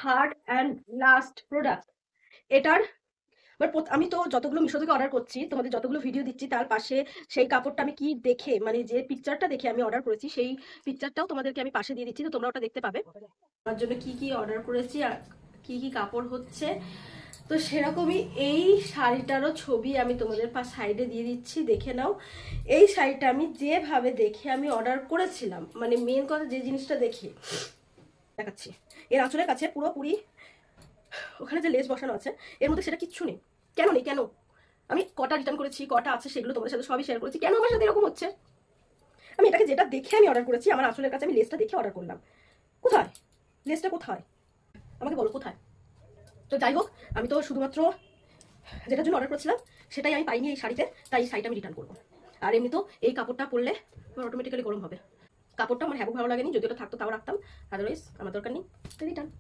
Third and last product. এটার আমি তো যতগুলো মিশো থেকে অর্ডার করছি, তোমাদের যতগুলো ভিডিও দিচ্ছি তার পাশে সেই কাপড়টা আমি কি দেখে, মানে যে পিকচারটা দেখে আমি অর্ডার করেছি সেই পিকচারটাও তোমাদেরকে আমি পাশে দিয়ে দিচ্ছি, তো তোমরা ওটা দেখতে পাবে আমার জন্য কি কি অর্ডার করেছি আর কি কি কাপড় হচ্ছে। তো সেরকমই এই শাড়িটারও ছবি আমি তোমাদের সাইডে দিয়ে দিচ্ছি, দেখে নাও। এই শাড়িটা আমি যেভাবে দেখে আমি অর্ডার করেছিলাম, মানে মেন কথা যে জিনিসটা দেখে দেখাচ্ছি, এর আঁচলের কাছে পুরোপুরি ওখানে যে লেস বসানো আছে এর মধ্যে সেটা কিচ্ছু নেই। কেন নেই? কেন? আমি কটা রিটার্ন করেছি, কটা আছে সেগুলো তোমাদের সাথে সবই শেয়ার করেছি। কেন আমার সাথে এরকম হচ্ছে? আমি এটাকে যেটা দেখে আমি অর্ডার করেছি, আমার আঁচলের কাছে আমি লেসটা দেখে অর্ডার করলাম। কোথায় লেসটা? কোথায় আমাকে বলো, কোথায়? তো যাই হোক, আমি তো শুধুমাত্র যেটার জন্য অর্ডার করেছিলাম সেটাই আমি পাইনি এই শাড়িতে, তাই এই শাড়িটা আমি রিটার্ন করবো। আর এমনি তো এই কাপড়টা পরলে আমার অটোমেটিক্যালি গরম হবে। কাপড়টা আমার হ্যাবু ভালো লাগেনি, যদি ওটা থাকতো তাও রাখতাম, আদারওয়াইজ আমার দরকার নেই, রিটার্ন।